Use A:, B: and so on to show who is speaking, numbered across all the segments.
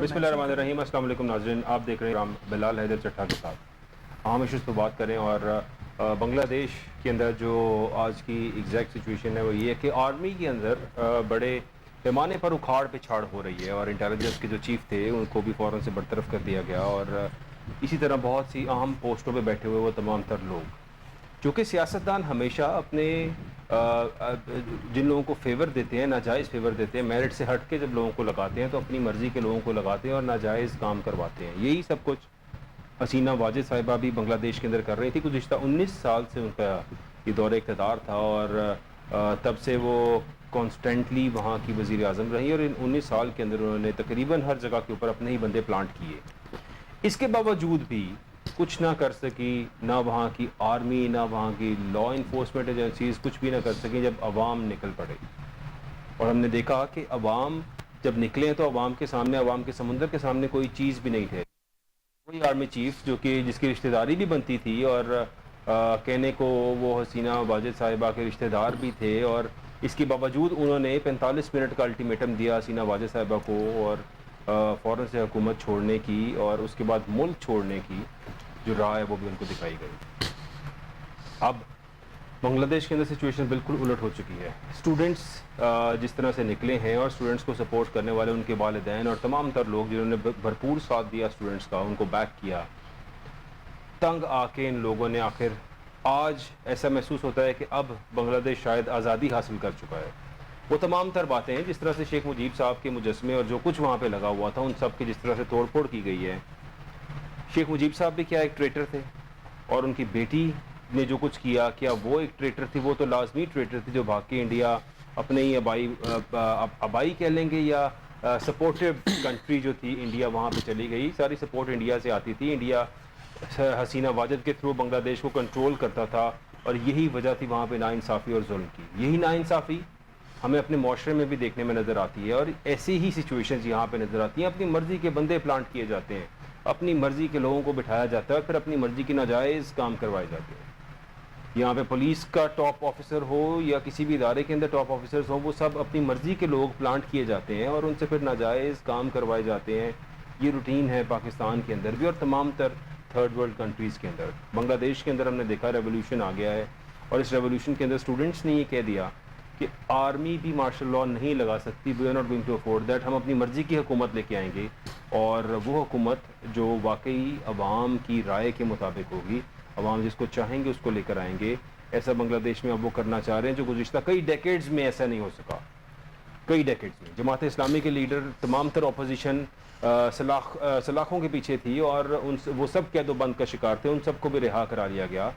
A: बिस्मिल्लाहिर्रहमानिर्रहीम। अस्सलाम वालेकुम नाज़रीन, आप देख रहे हैं बिलाल हैदर चट्टा के साथ अहम इश्यूज़ पर बात करें। और बांग्लादेश के अंदर जो आज की एग्जैक्ट सिचुएशन है वो ये है कि आर्मी के अंदर बड़े पैमाने पर उखाड़ पिछाड़ हो रही है और इंटेलिजेंस के जो चीफ थे उनको भी फ़ौरन से बरतरफ कर दिया गया। और इसी तरह बहुत सी अहम पोस्टों पर बैठे हुए वो तमाम तर लोग, चूँकि सियासतदान हमेशा अपने जिन लोगों को फेवर देते हैं, नाजायज़ फेवर देते हैं, मेरिट से हट के जब लोगों को लगाते हैं तो अपनी मर्ज़ी के लोगों को लगाते हैं और नाजायज़ काम करवाते हैं। यही सब कुछ हसीना वाजिद साहिबा भी बांग्लादेश के अंदर कर रही थी। गुज़िश्ता 19 साल से उनका ये दौर इक़्तिदार था और तब से वो कॉन्स्टेंटली वहाँ की वज़ीर आज़म रही और इन 19 साल के अंदर उन्होंने तकरीबन हर जगह के ऊपर अपने ही बंदे प्लांट किए। इसके बावजूद भी कुछ ना कर सकी, ना वहाँ की आर्मी, ना वहाँ की लॉ इन्फोर्समेंट एजेंसीज कुछ भी ना कर सकी जब अवाम निकल पड़े। और हमने देखा कि अवाम जब निकले तो अवाम के सामने, अवाम के समुंदर के सामने कोई चीज़ भी नहीं थे। वही आर्मी चीफ जो कि जिसकी रिश्तेदारी भी बनती थी और कहने को वो हसीना वाजिद साहिबा के रिश्तेदार भी थे, और इसके बावजूद उन्होंने 45 मिनट का अल्टीमेटम दिया हसीना वाजिद साहिबा को और फ़ौरन से हुकूमत छोड़ने की और उसके बाद मुल्क छोड़ने की जो राह है वो भी उनको दिखाई गई। अब बांग्लादेश के अंदर सिचुएशन बिल्कुल उलट हो चुकी है। स्टूडेंट्स जिस तरह से निकले हैं और स्टूडेंट्स को सपोर्ट करने वाले उनके वालिदैन और तमाम तर लोग जिन्होंने भरपूर साथ दिया स्टूडेंट्स का, उनको बैक किया, तंग आके इन लोगों ने आखिर आज ऐसा महसूस होता है कि अब बांग्लादेश शायद आज़ादी हासिल कर चुका है। वो तमाम तर बातें हैं जिस तरह से शेख मुजीब साहब के मुजस्मे और जो कुछ वहाँ पे लगा हुआ था उन सब की जिस तरह से तोड़ फोड़ की गई है। शेख मुजीब साहब भी क्या एक ट्रेटर थे, और उनकी बेटी ने जो कुछ किया, क्या वो एक ट्रेटर थी? वो तो लाजमी ट्रेटर थी जो भाग के इंडिया अपने ही आबाई कह लेंगे या सपोर्टिव कंट्री जो थी इंडिया, वहाँ पे चली गई। सारी सपोर्ट इंडिया से आती थी। इंडिया हसीना वाजिद के थ्रू बांग्लादेश को कंट्रोल करता था और यही वजह थी वहाँ पे नाइंसाफ़ी और जुल्म की। यही नाइंसाफ़ी हमें अपने माशरे में भी देखने में नज़र आती है और ऐसी ही सिचुएशंस यहाँ पे नज़र आती हैं। अपनी मर्ज़ी के बंदे प्लांट किए जाते हैं, अपनी मर्ज़ी के लोगों को बिठाया जाता है और फिर अपनी मर्ज़ी की नाजायज़ काम करवाए जाते हैं। यहाँ पे पुलिस का टॉप ऑफिसर हो या किसी भी इदारे के अंदर टॉप ऑफिसर्स हो, वो सब अपनी मर्ज़ी के लोग प्लांट किए जाते हैं और उनसे फिर नाजायज़ काम करवाए जाते हैं। ये रूटीन है पाकिस्तान के अंदर भी और तमाम तर थर्ड वर्ल्ड कंट्रीज़ के अंदर। बांग्लादेश के अंदर हमने देखा रेवोल्यूशन आ गया है और इस रेवोल्यूशन के अंदर स्टूडेंट्स ने ये कह दिया कि आर्मी भी मार्शल लॉ नहीं लगा सकती, we are not going to afford that. हम अपनी मर्ज़ी की हुकूमत लेके आएंगे और वो हुकूमत जो वाकई अवाम की राय के मुताबिक होगी, अवाम जिसको चाहेंगे उसको लेकर आएंगे। ऐसा बांग्लादेश में अब वो करना चाह रहे हैं जो गुज़िश्ता कई डेकेड्स में ऐसा नहीं हो सका। कई डेकेड्स में जमात इस्लामी के लीडर, तमाम तर अपोजिशन सलाखों के पीछे थी और वो सब कैदोबंद का शिकार थे, उन सबको भी रिहा करा लिया गया।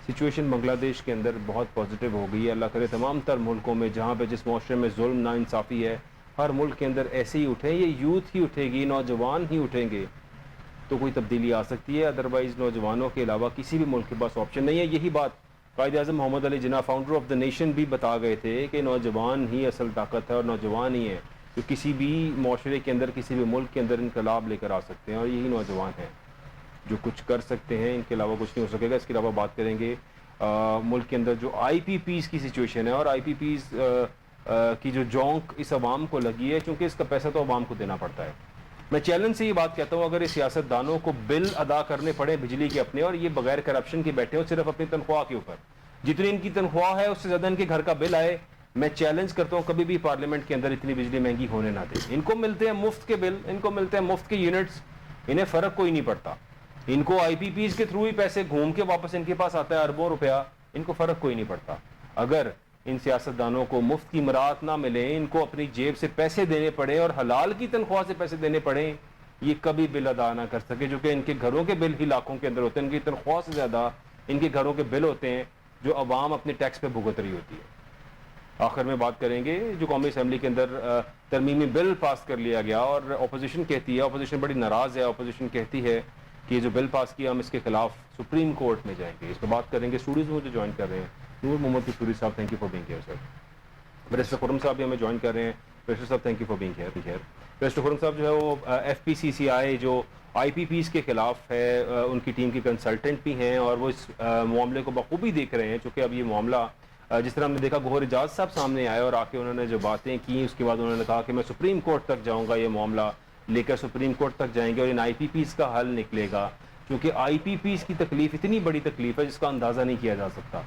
A: सिचुएशन बांग्लादेश के अंदर बहुत पॉजिटिव हो गई है। अल्लाह करे तमाम तर मुल्कों में जहाँ पे जिस माशरे में जुल्म नाइंसाफ़ी है, हर मुल्क के अंदर ऐसे ही उठे। ये यूथ ही उठेगी, नौजवान ही उठेंगे तो कोई तब्दीली आ सकती है। अदरवाइज़ नौजवानों के अलावा किसी भी मुल्क के पास ऑप्शन नहीं है। यही बात Quaid-e-Azam Mohammad Ali Jinnah, founder of the nation, भी बता गए थे कि नौजवान ही असल ताकत है और नौजवान ही है जो किसी भी माशरे के अंदर, किसी भी मुल्क के अंदर इनकलाब लेकर आ सकते हैं और यही नौजवान हैं जो कुछ कर सकते हैं। इनके अलावा कुछ नहीं हो सकेगा। इसके अलावा बात करेंगे मुल्क के अंदर जो IPPs की सिचुएशन है और IPPs की जो जोंक इस अवाम को लगी है, क्योंकि इसका पैसा तो अवाम को देना पड़ता है। मैं चैलेंज से ये बात कहता हूँ, अगर इस सियासतदानों को बिल अदा करने पड़े बिजली के अपने और ये बगैर करप्शन के बैठे हो सिर्फ अपनी तनख्वाह के ऊपर, जितनी इनकी तनख्वाह है उससे ज़्यादा इनके घर का बिल आए, मैं चैलेंज करता हूँ कभी भी पार्लियामेंट के अंदर इतनी बिजली महंगी होने ना दे। इनको मिलते हैं मुफ्त के बिल, इनको मिलते हैं मुफ्त के यूनिट्स, इन्हें फ़र्क कोई नहीं पड़ता। इनको IPPs के थ्रू ही पैसे घूम के वापस इनके पास आता है अरबों रुपया, इनको फ़र्क कोई नहीं पड़ता। अगर इन सियासतदानों को मुफ्त की मराहत ना मिले, इनको अपनी जेब से पैसे देने पड़े और हलाल की तनख्वाह से पैसे देने पड़े, ये कभी बिल अदा ना कर सके, जो कि इनके घरों के बिल ही लाखों के अंदर होते हैं। इनकी तनख्वाह से ज़्यादा इनके घरों के बिल होते हैं जो अवाम अपने टैक्स पे भुगत रही होती है। आखिर में बात करेंगे जो कौमी असम्बली के अंदर तरमीमी बिल पास कर लिया गया और अपोजिशन कहती है, अपोजिशन बड़ी नाराज़ है, अपोजिशन कहती है कि जो बिल पास किया हम इसके खिलाफ सुप्रीम कोर्ट में जाएंगे। इस पर बात करेंगे। स्टूडियोज में जो ज्वाइन कर रहे हैं, नूर मोहम्मद कसूरी साहब, thank you for being here sir. Barrister Khurram साहब भी हमें ज्वाइन कर रहे हैं। बैरिस्टर साहब thank you for being here. Barrister Khurram साहब जो है वो FPCCI जो IPPs के खिलाफ है उनकी टीम के कंसल्टेंट भी हैं और वो इस मामले को बखूबी देख रहे हैं। चूँकि अब ये मामला जिस तरह हमने देखा गौहर एजाज साहब सामने आए और आके उन्होंने जो बातें की, उसके बाद उन्होंने कहा कि मैं सुप्रीम कोर्ट तक जाऊँगा, ये मामला لے کر سپریم کورٹ تک جائیں گے اور ان آئی پی پیز کا حل نکلے گا. کیونکہ آئی پی پیز کی تکلیف اتنی بڑی تکلیف ہے جس کا اندازہ نہیں کیا جا سکتا.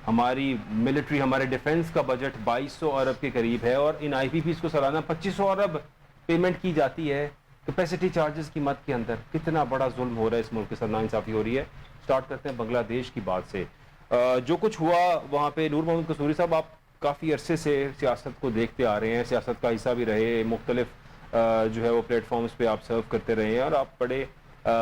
A: ہماری ملٹری، ہمارے ڈیفنس کا بجٹ 2200 ارب کے قریب ہے اور ان آئی پی پیز کو سالانہ 2500 ارب پیمنٹ کی جاتی ہے. کیپیسٹی چارجز کی مد کے اندر کتنا بڑا ظلم ہو رہا ہے اس ملک کے ساتھ، ناانصافی ہو رہی ہے. سٹارٹ کرتے ہیں بنگلہ دیش کی بات سے. جو کچھ ہوا وہاں پہ، نور محمد قصوری صاحب آپ کافی عرصے سے سیاست کو دیکھتے آ رہے ہیں، سیاست کا حصہ بھی رہے، مختلف جو ہے وہ پلیٹ فارمز پہ آپ سرو کرتے رہے ہیں اور آپ بڑے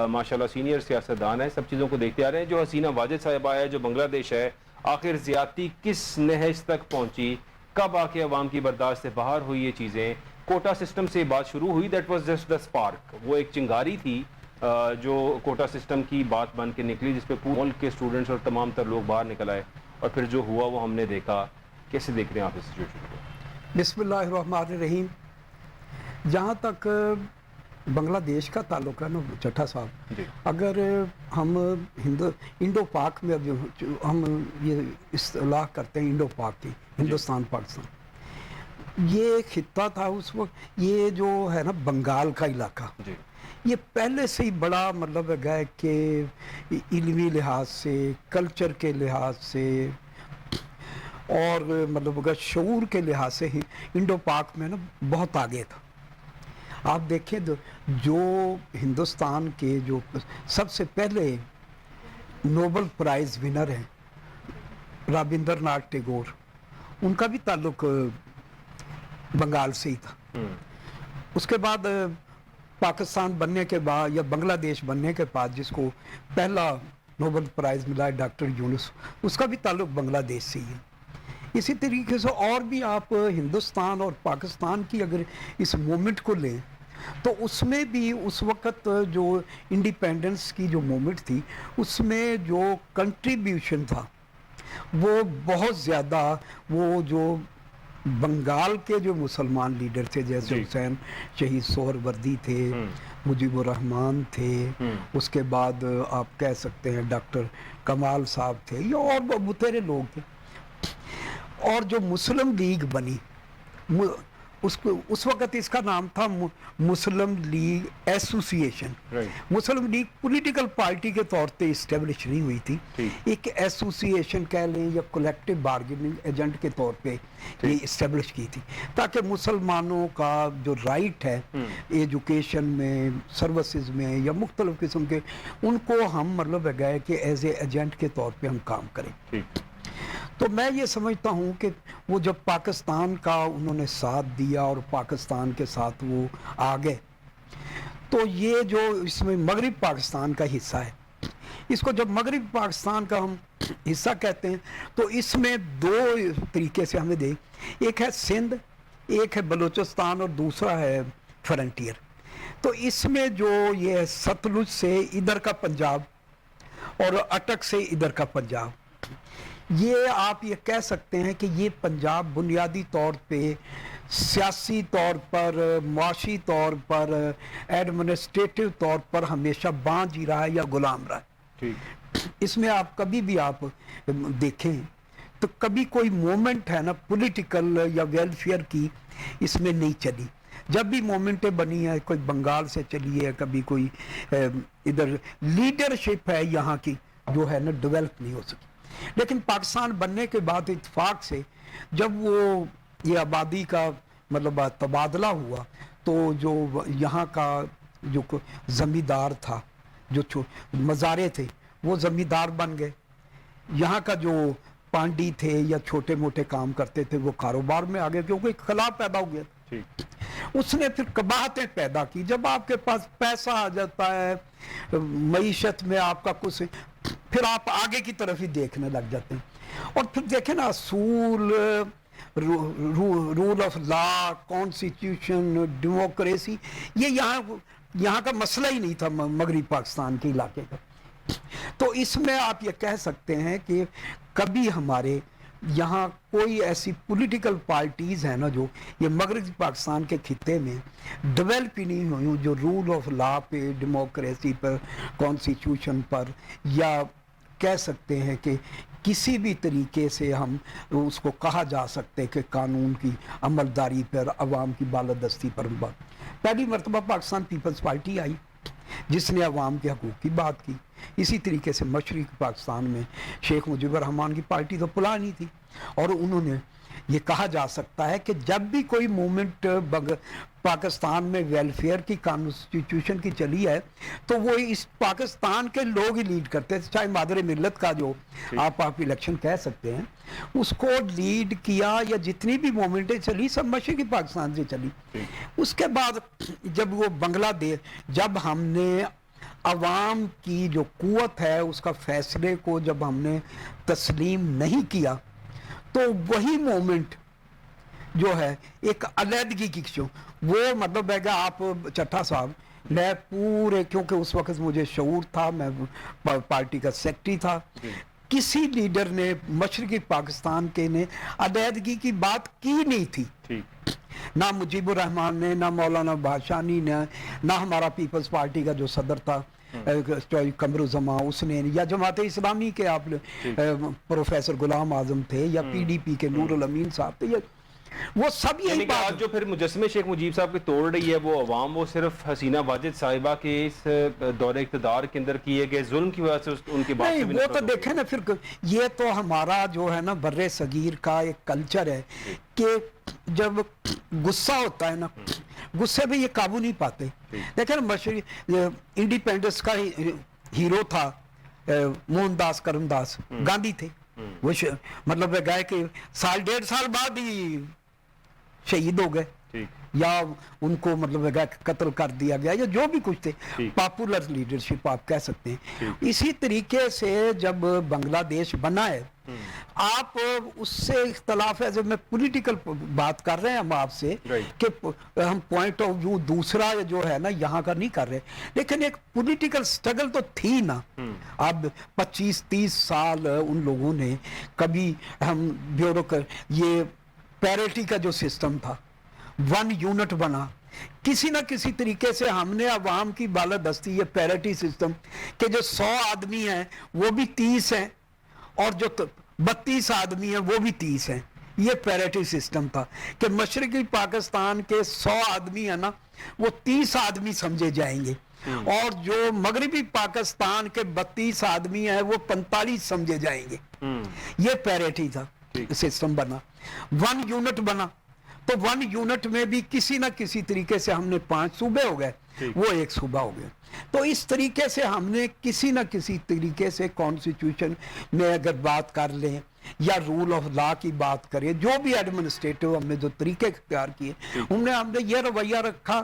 A: ماشاءاللہ سینئر سیاستدان ہیں، سب چیزوں کو دیکھتے آ رہے ہیں. جو حسینہ واجد صاحبہ ہے، جو بنگلہ دیش ہے، آخر زیادتی کس نہج تک پہنچی، کب آ کے عوام کی برداشت سے باہر ہوئی یہ چیزیں؟ کوٹا سسٹم سے بات شروع ہوئی، that was just the spark, وہ ایک چنگاری تھی جو کوٹا سسٹم کی بات بن کے نکلی، جس پہ پورے ملک کے اسٹوڈنٹس اور تمام تر لوگ باہر نکل آئے اور پھر جو ہوا وہ ہم نے دیکھا. کیسے دیکھ رہے ہیں آپ اس سچویشن کو؟
B: بسم اللہ الرحمن الرحیم. جہاں تک بنگلہ دیش کا تعلق ہے نا چٹھا صاحب،
A: جی
B: اگر ہم انڈو پاک میں ہم یہ اصطلاح کرتے ہیں انڈو پاک کی، ہندوستان پاکستان، یہ خطہ تھا اس وقت، یہ جو ہے نا بنگال کا علاقہ،
A: جی
B: یہ پہلے سے ہی بڑا مطلب ہے کہ علمی لحاظ سے، کلچر کے لحاظ سے اور مطلب اگر شعور کے لحاظ سے ہی انڈو پاک میں نا بہت آگے تھا. آپ دیکھیں جو ہندوستان کے جو سب سے پہلے نوبل پرائز ونر ہیں رابندر ناتھ ٹیگور، ان کا بھی تعلق بنگال سے ہی تھا. اس کے بعد پاکستان بننے کے بعد یا بنگلہ دیش بننے کے بعد جس کو پہلا نوبل پرائز ملا ہے ڈاکٹر یونس، اس کا بھی تعلق بنگلہ دیش سے ہی ہے. اسی طریقے سے اور بھی آپ ہندوستان اور پاکستان کی اگر اس مومنٹ کو لیں تو اس میں بھی اس وقت جو انڈیپینڈنس کی جو مومنٹ تھی اس میں جو کنٹریبیوشن تھا وہ بہت زیادہ، وہ جو بنگال کے جو مسلمان لیڈر تھے جیسے حسین شہید سہروردی تھے، مجیب الرحمان تھے، اس کے بعد آپ کہہ سکتے ہیں ڈاکٹر کمال صاحب تھے، یا اور بتھیرے لوگ تھے. اور جو مسلم لیگ بنی اس وقت اس کا نام تھا مسلم لیگ ایسوسی ایشن. مسلم لیگ پولیٹیکل پارٹی کے طور پہ اسٹیبلش نہیں ہوئی تھی، ایک ایسوسی ایشن کہہ لیں یا کولیکٹو بارگیننگ ایجنٹ کے طور پہ یہ اسٹیبلش کی تھی، تاکہ مسلمانوں کا جو رائٹ ہے ایجوکیشن میں، سروسز میں یا مختلف قسم کے، ان کو ہم مطلب گئے کہ ایز اے ایجنٹ کے طور پہ ہم کام کریں. تو میں یہ سمجھتا ہوں کہ وہ جب پاکستان کا انہوں نے ساتھ دیا اور پاکستان کے ساتھ وہ آگئے، تو یہ جو اس میں مغرب پاکستان کا حصہ ہے، اس کو جب مغرب پاکستان کا ہم حصہ کہتے ہیں تو اس میں دو طریقے سے ہمیں ایک ہے سندھ، ایک ہے بلوچستان اور دوسرا ہے فرنٹیئر. تو اس میں جو یہ ستلج سے ادھر کا پنجاب اور اٹک سے ادھر کا پنجاب، یہ آپ یہ کہہ سکتے ہیں کہ یہ پنجاب بنیادی طور پہ سیاسی طور پر، معاشی طور پر، ایڈمنسٹریٹو طور پر ہمیشہ بانجھ ہی رہا ہے یا غلام رہا ہے. اس میں آپ کبھی بھی آپ دیکھیں تو کبھی کوئی مومنٹ ہے نا پولیٹیکل یا ویلفیئر کی اس میں نہیں چلی. جب بھی مومنٹیں بنی ہیں کوئی بنگال سے چلی ہے، کبھی کوئی ادھر لیڈرشپ ہے یہاں کی جو ہے نا ڈیولپ نہیں ہو سکی. لیکن پاکستان بننے کے بعد اتفاق سے جب وہ یہ آبادی کا مطلب تبادلہ ہوا تو جو یہاں کا جو زمیندار تھا، جو مزارے تھے، وہ زمیندار بن گئے. یہاں کا جو پانڈی تھے یا چھوٹے موٹے کام کرتے تھے وہ کاروبار میں آ گئے، کیونکہ ایک خلا پیدا ہو گیا. اس نے پھر قباحتیں پیدا کی. جب آپ کے پاس پیسہ آ جاتا ہے، معیشت میں آپ کا کچھ، پھر آپ آگے کی طرف ہی دیکھنے لگ جاتے ہیں. اور پھر دیکھیں نا اصول، rule of law, constitution, democracy, یہ یہاں کا مسئلہ ہی نہیں تھا مغربی پاکستان کے علاقے کا. تو اس میں آپ یہ کہہ سکتے ہیں کہ کبھی ہمارے یہاں کوئی ایسی پولیٹیکل پارٹیز ہیں نا جو یہ مغربی پاکستان کے خطے میں ڈیولپ ہی نہیں ہوئی، جو رول آف لا پہ، ڈیموکریسی پر، کانسٹیٹیوشن پر، یا کہہ سکتے ہیں کہ किसी भी तरीके से हम उसको कहा जा सकते है कि कानून की अमलदारी पर, अवाम की बालादस्ती पर पहली मरतबा पाकिस्तान पीपल्स पार्टी आई जिसने अवाम के हकूक़ की बात की। इसी तरीके से मशरक़ी पाकिस्तान में शेख मुजीबुर रहमान की पार्टी तो पुरानी थी, और उन्होंने ये कहा जा सकता है कि जब भी कोई मूवमेंट पाकिस्तान में वेलफेयर की कॉन्स्टिट्यूशन की चली है तो वो इस पाकिस्तान के लोग ही लीड करते थे, चाहे मादर मिल्लत का जो आप इलेक्शन कह सकते हैं उसको लीड किया, या जितनी भी मूवमेंटें चली सब मशरक़ी पाकिस्तान से चली। उसके बाद जब वो बांग्लादेश, जब हमने अवाम की जो कुव्वत है उसका फैसले को जब हमने तस्लीम नहीं किया तो वही मोमेंट जो है एक अलहदगी की क्यों, वो मतलब है कि आप चट्टा साहब, मैं पूरे, क्योंकि उस वक्त मुझे शऊर था, मैं पार्टी का सेक्रेटरी था, किसी लीडर ने मशरक़ी पाकिस्तान के ने अलहदगी की बात की नहीं थी। ना मुजीबुर रहमान ने, ना मौलाना बादशानी ने, ना हमारा पीपल्स पार्टी का जो सदर था कमरुज़्ज़मा उसने, या जमात इस्लामी के आप प्रोफेसर गुलाम आजम थे, या पीडीपी के नूरुल अमीन साहब थे, या वो सब यही बात।
A: जो फिर मुजस्समे शेख मुजीब साहब के तोड़ रही है वो अवाम, वो सिर्फ हसीना वाजिद साहिबा के इस दौरे इक़्तिदार के अंदर किए गए जुल्म की वजह से उनकी बात
B: नहीं, वो तो देखे ना, फिर ये तो हमारा जो है ना बर्रे सगीर का एक कल्चर है कि जब गुस्सा होता है ना, गुस्से पे ये काबू नहीं पाते। देखे ना इंडिपेंडेंस का हीरो था मोहनदास करमदास, गांधी थे, वो मतलब गए कि साल 1.5 साल बाद ही शहीद हो गए, या उनको मतलब कत्ल कर दिया गया, या जो भी कुछ थे, पॉपुलर लीडरशिप आप कह सकते हैं। इसी तरीके से जब बांग्लादेश बना है, आप उससे इख्तलाफ है, जब मैं पॉलिटिकल बात कर रहे हैं हम आपसे कि हम पॉइंट ऑफ व्यू दूसरा जो है ना यहाँ का नहीं कर रहे, लेकिन एक पॉलिटिकल स्ट्रगल तो थी ना। अब 25-30 साल उन लोगों ने, कभी हम ये पैरिटी का जो सिस्टम था, 1 यूनिट बना, किसी ना किसी तरीके से हमने अवाम की बालादस्ती, ये पैरिटी सिस्टम के जो 100 आदमी हैं वो भी 30 हैं, और जो 32 आदमी हैं वो भी 30 हैं, ये पैरिटी सिस्टम था कि मशरक़ी पाकिस्तान के 100 आदमी है ना वो 30 आदमी समझे जाएंगे, और जो मगरबी पाकिस्तान के 32 आदमी हैं वो 45 समझे जाएंगे। ये पैरिटी था, सिस्टम बना, 1 यूनिट बना, तो 1 यूनिट में भी किसी ना किसी तरीके से हमने 5 सूबे हो गए, वो 1 सूबा हो गया। तो इस तरीके से हमने किसी ना किसी तरीके से कॉन्स्टिट्यूशन में अगर बात कर लें या रूल ऑफ लॉ की बात करें, जो भी एडमिनिस्ट्रेटिव हमने जो तरीके इख्तियार किए, हमने ये रवैया रखा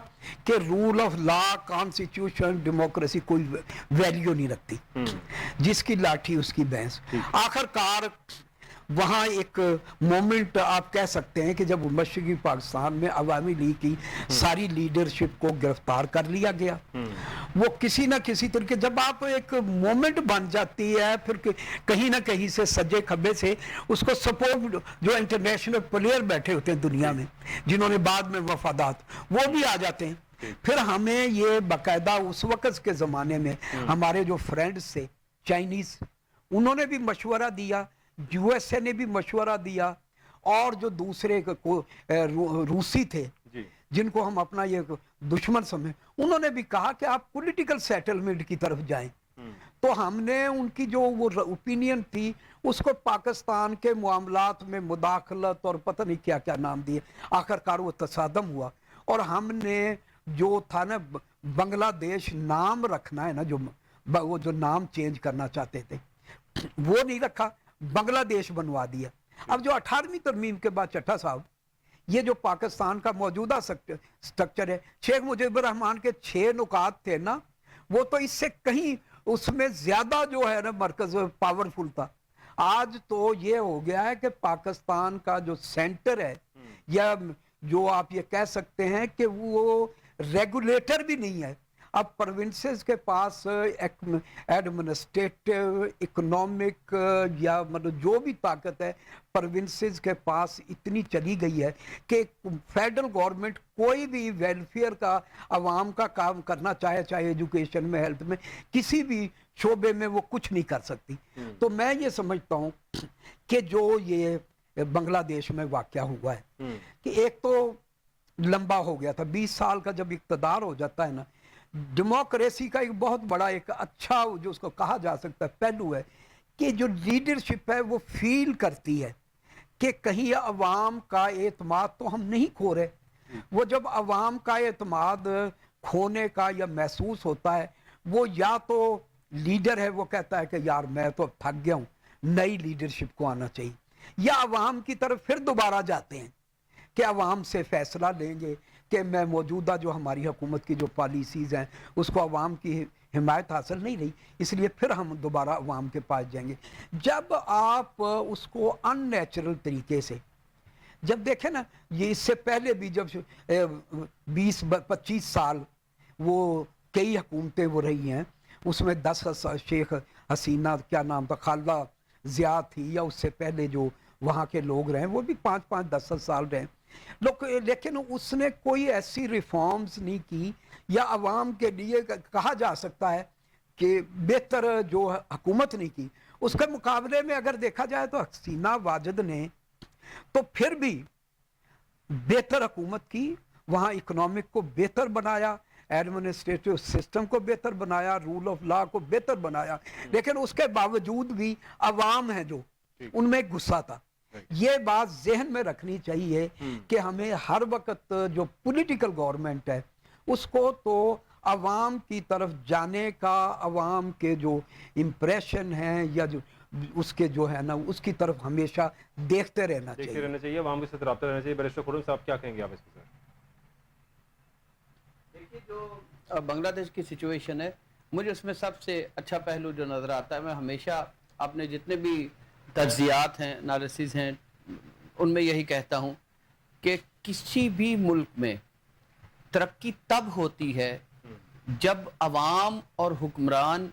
B: कि rule of law, constitution, democracy कोई वैल्यू नहीं रखती, जिसकी लाठी उसकी भैंस। आखिरकार वहाँ एक मोमेंट आप कह सकते हैं कि जब मशरक़ी पाकिस्तान में अवामी लीग की सारी लीडरशिप को गिरफ्तार कर लिया गया, वो किसी ना किसी तरीके, जब आप एक मोमेंट बन जाती है, फिर कहीं ना कहीं से सज्जे खब्बे से उसको सपोर्ट, जो इंटरनेशनल प्लेयर बैठे होते हैं दुनिया में, जिन्होंने बाद में वफादात, वो भी आ जाते हैं। फिर हमें ये बाकायदा उस वक़्त के ज़माने में हमारे जो फ्रेंड्स थे चाइनीज़, उन्होंने भी मशवरा दिया, यूएसए ने भी मशवरा दिया, और जो दूसरे रूसी थे जिनको हम अपना ये दुश्मन समझे, उन्होंने भी कहा कि आप पॉलिटिकल सेटलमेंट की तरफ जाएं। तो हमने उनकी जो वो ओपिनियन थी उसको पाकिस्तान के मामलात में मुदाखलत और पता नहीं क्या क्या नाम दिए, आखिरकार वो तसादम हुआ, और हमने जो था ना बांग्लादेश नाम रखना है ना, जो वो जो नाम चेंज करना चाहते थे वो नहीं रखा, बांग्लादेश बनवा दिया। अब जो 18वीं तरमीम के बाद चट्टा साहब, ये जो पाकिस्तान का मौजूदा स्ट्रक्चर है, शेख मुजीबुर रहमान के 6 नुकात थे ना, वो तो इससे कहीं उसमें ज्यादा जो है ना मरकज पावरफुल था। आज तो ये हो गया है कि पाकिस्तान का जो सेंटर है, या जो आप ये कह सकते हैं कि वो रेगुलेटर भी नहीं है। अब प्रोविंसेस के पास एडमिनिस्ट्रेटिव, इकोनॉमिक, या मतलब जो भी ताकत है प्रोविंसेस के पास इतनी चली गई है कि फेडरल गवर्नमेंट कोई भी वेलफेयर का, आवाम का काम करना चाहे, चाहे एजुकेशन में, हेल्थ में, किसी भी शोबे में वो कुछ नहीं कर सकती। तो मैं ये समझता हूँ कि जो ये बांग्लादेश में वाकया हुआ है कि एक तो लंबा हो गया था, 20 साल का जब इक़्तिदार हो जाता है ना, डेमोक्रेसी का एक बहुत बड़ा एक अच्छा जो उसको कहा जा सकता है पहलू है कि जो लीडरशिप है वो फील करती है कि कहीं अवाम का एतमाद तो हम नहीं खो रहे। वो जब अवाम का एतमाद खोने का या महसूस होता है, वो या तो लीडर है वो कहता है कि यार मैं तो थक गया हूँ, नई लीडरशिप को आना चाहिए, या अवाम की तरफ फिर दोबारा जाते हैं कि अवाम से फैसला लेंगे कि मैं मौजूदा जो हमारी हुकूमत की जो पॉलिसीज़ हैं उसको अवाम की हिमायत हासिल नहीं रही, इसलिए फिर हम दोबारा अवाम के पास जाएंगे। जब आप उसको अननेचुरल तरीके से जब देखें ना, ये इससे पहले भी जब 20-25 साल वो कई हुकूमतें वो रही हैं, उसमें 10 शेख हसीना क्या नाम था, खालदा ज़िया थी, या उससे पहले जो वहाँ के लोग रहे वो भी 5-5-10 साल रहे लोग, लेकिन उसने कोई ऐसी रिफॉर्म्स नहीं की या अवाम के लिए कहा जा सकता है कि बेहतर जो हुकूमत नहीं की। उसके मुकाबले में अगर देखा जाए तो हसीना वाजिद ने तो फिर भी बेहतर हुकूमत की, वहाँ इकोनॉमिक को बेहतर बनाया, एडमिनिस्ट्रेटिव सिस्टम को बेहतर बनाया, रूल ऑफ लॉ को बेहतर बनाया, लेकिन उसके बावजूद भी अवाम है जो उनमें गुस्सा था। ये बात जहन में रखनी चाहिए कि हमें हर वक्त जो पॉलिटिकल गवर्नमेंट है उसको तो अवाम की तरफ जाने का, अवाम के जो इम्प्रेशन है या जो उसके जो है ना उसकी तरफ हमेशा देखते रहना चाहिए,
A: अवाम के साथ रब्ता रहना चाहिए। बैरिस्टर खुर्रम साहब क्या कहेंगे आप इसके साथ?
C: देखिए, जो बांग्लादेश की सिचुएशन है, मुझे उसमें सबसे अच्छा पहलू जो नज़र आता है, मैं हमेशा अपने जितने भी तज्जियात हैं, एनालिसिस हैं, उनमें यही कहता हूँ कि किसी भी मुल्क में तरक्की तब होती है जब अवाम और हुक्मरान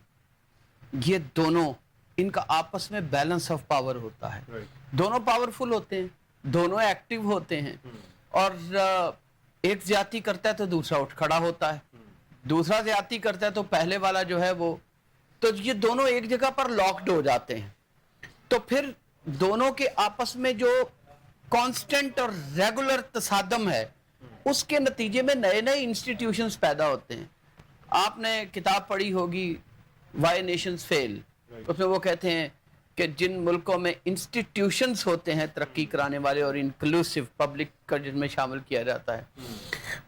C: ये दोनों, इनका आपस में बैलेंस ऑफ पावर होता है। दोनों पावरफुल होते हैं, दोनों एक्टिव होते हैं, और एक ज्यादती करता है तो दूसरा उठ खड़ा होता है, दूसरा ज्यादती करता है तो पहले वाला जो है वो, तो ये दोनों एक जगह पर लॉक्ड हो जाते हैं। तो फिर दोनों के आपस में जो कांस्टेंट और रेगुलर तसादम है, उसके नतीजे में नए नए इंस्टीट्यूशंस पैदा होते हैं। आपने किताब पढ़ी होगी वाई नेशंस फेल, उसमें वो कहते हैं कि जिन मुल्कों में इंस्टीट्यूशंस होते हैं तरक्की कराने वाले और इंक्लूसिव पब्लिक का जिनमें शामिल किया जाता है,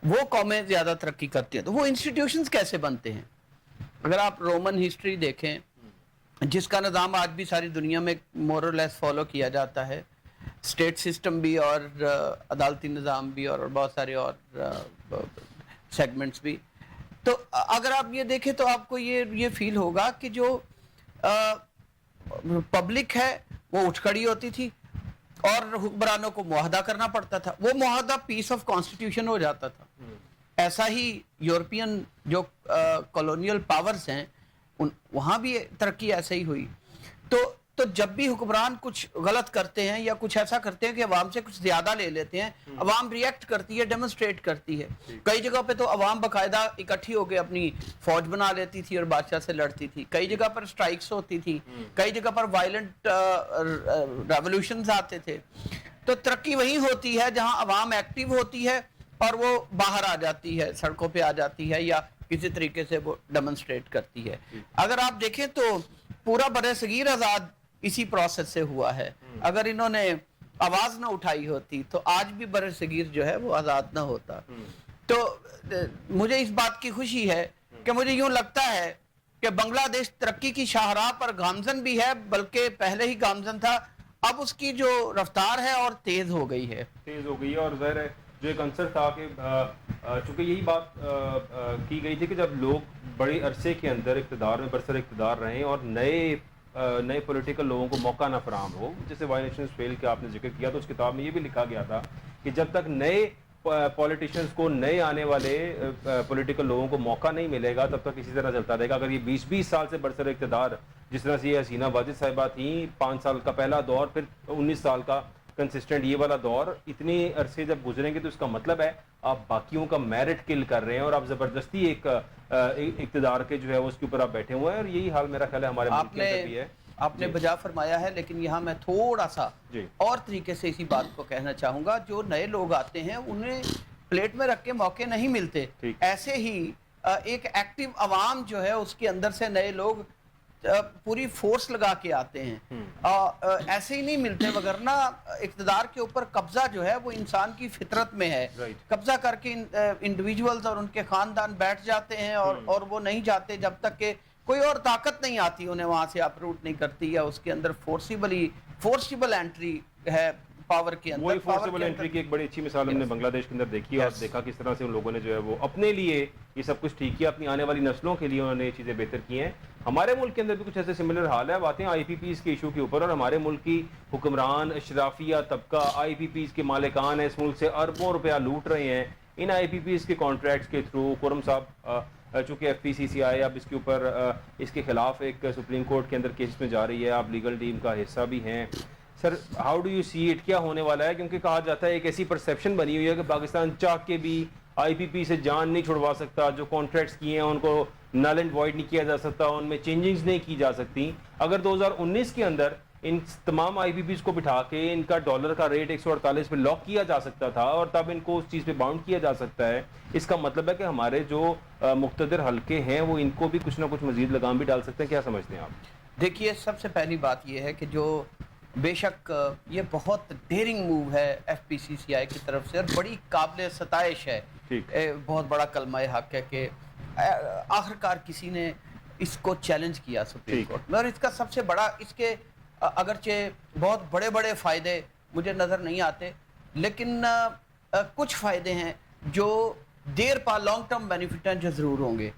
C: वो कौमें ज़्यादा तरक्की करती हैं। तो वो इंस्टीट्यूशंस कैसे बनते हैं? अगर आप रोमन हिस्ट्री देखें, जिसका निज़ाम आज भी सारी दुनिया में मोर और लेस फॉलो किया जाता है, स्टेट सिस्टम भी और अदालती निज़ाम भी और बहुत सारे और सेगमेंट्स भी, तो अगर आप ये देखें तो आपको ये फील होगा कि जो पब्लिक है वो उठ खड़ी होती थी और हुक्मरानों को मुआहदा करना पड़ता था, वो मुआहदा पीस ऑफ कॉन्स्टिट्यूशन हो जाता था। ऐसा ही यूरोपियन जो कॉलोनियल पावर्स हैं, वहाँ भी तरक्की ऐसे ही हुई। तो जब भी हुक्मरान कुछ गलत करते हैं या कुछ ऐसा करते हैं कि अवाम से कुछ ज्यादा ले लेते हैं, अवाम रिएक्ट करती है, डेमोन्स्ट्रेट करती है। कई जगह पे तो अवाम बाकायदा इकट्ठी होकर अपनी फौज बना लेती थी और बादशाह से लड़ती थी, कई जगह पर स्ट्राइक्स होती थी, कई जगह पर वायलेंट रेवोल्यूशंस आते थे। तो तरक्की वही होती है जहां अवाम एक्टिव होती है और वो बाहर आ जाती है, सड़कों पे आ जाती है या किसी तरीके से वो डेमोन्स्ट्रेट करती है। अगर आप देखें तो पूरा बरसगीर आज़ाद इसी प्रोसेस से हुआ है। अगर इन्होंने आवाज ना उठाई होती तो आज भी बरसगीर जो है वो आज़ाद ना होता। तो मुझे इस बात की खुशी है कि मुझे यूं लगता है कि बांग्लादेश तरक्की की शाहराह पर गामजन भी है, बल्कि पहले ही गामजन था, अब उसकी जो रफ्तार है और तेज हो गई है।
A: और ज़ाहिर है जो एक आंसर था कि चूँकि यही बात की गई थी कि जब लोग बड़े अरसे के अंदर इक़्तिदार में बरसर इक़्तिदार रहें और नए पॉलिटिकल लोगों को मौका ना फराहम हो, जैसे वाई नेशंस फेल का आपने जिक्र किया, तो उस किताब में ये भी लिखा गया था कि जब तक नए पॉलिटिशियंस को, नए आने वाले पॉलिटिकल लोगों को मौका नहीं मिलेगा, तब तक इसी तरह चलता रहेगा। अगर ये 20-20 साल से बरसर इक़्तिदार, जिस तरह से ये हसीना वाजिद साहिबा थी, 5 साल का पहला दौर, फिर 19 साल का कंसिस्टेंट ये वाला दौर इतने अरसे जब गुजरेंगे तो इसका मतलब है आप बाकियों का मेरिट किल कर रहे हैं और आप जबरदस्ती एक इक्तदार के जो है उसके ऊपर आप बैठे हुए हैं, और यही हाल मेरा ख्याल है हमारे मुल्क के अंदर भी है।
C: आपने बजा फरमाया है, लेकिन यहाँ मैं थोड़ा सा और तरीके से इसी बात को कहना चाहूँगा। जो नए लोग आते हैं उन्हें प्लेट में रख के मौके नहीं मिलते, ऐसे ही एक एक्टिव अवाम जो है उसके अंदर से नए लोग पूरी फोर्स लगा के आते हैं, ऐसे ही नहीं मिलते, वगरना इक़्तिदार के ऊपर कब्जा जो है वो इंसान की फितरत में है। कब्जा करके इंडिविजुअल्स और उनके खानदान बैठ जाते हैं और वो नहीं जाते जब तक कि कोई और ताकत नहीं आती उन्हें वहां से अप्रूट नहीं करती, या उसके अंदर फोर्सिबल एंट्री है पावर के अंदर।
A: वही फोर्सिबल एंट्री की एक बड़ी अच्छी मिसाल हमने बांग्लादेश के अंदर देखी और देखा किस तरह से उन लोगों ने जो है वो अपने लिए ये सब कुछ ठीक किया, अपनी आने वाली नस्लों के लिए उन्होंने ये चीज़ें बेहतर की हैं। हमारे मुल्क के अंदर भी कुछ ऐसे सिमिलर हाल है। अब आते हैं IPPs के इशू के ऊपर, और हमारे मुल्क की हुक्मरान अशराफिया तबका IPPs के मालिकान है, इस मुल्क से अरबों रुपया लूट रहे हैं इन IPPs के कॉन्ट्रैक्ट्स के थ्रू। खुर्रम साहब चूँकि FPCCI अब इसके ऊपर इसके खिलाफ एक सुप्रीम कोर्ट के अंदर केस में जा रही है, आप लीगल टीम का हिस्सा भी हैं। Sir, how do you see it, क्या होने वाला है? क्योंकि कहा जाता है एक ऐसी परसेप्शन बनी हुई है कि पाकिस्तान चाह के भी IPP से जान नहीं छुड़वा सकता, जो कॉन्ट्रैक्ट्स किए हैं उनको नल एंड वॉइड नहीं किया जा सकता, उनमें चेंजिंग्स नहीं की जा सकती। अगर 2019 के अंदर इन तमाम IPPs को बिठा के इनका डॉलर का रेट 148 पे लॉक किया जा सकता था और तब इनको उस चीज़ पे बाउंड किया जा सकता है, इसका मतलब है कि हमारे जो मुक़्तदर हल्के हैं वो इनको भी कुछ ना कुछ मज़ीद लगाम भी डाल सकते हैं। क्या समझते हैं आप?
C: देखिए, सबसे पहली बात यह है कि जो बेशक ये बहुत डेयरिंग मूव है FPCCI की तरफ से और बड़ी काबिल सताइश है, बहुत बड़ा कलमा हक है कि आखिरकार किसी ने इसको चैलेंज किया सुप्रीम कोर्ट में। और इसका सबसे बड़ा, इसके अगरचे बहुत बड़े बड़े फ़ायदे मुझे नज़र नहीं आते, लेकिन कुछ फ़ायदे हैं जो देर पा लॉन्ग टर्म बेनिफिट हैं जो ज़रूर होंगे।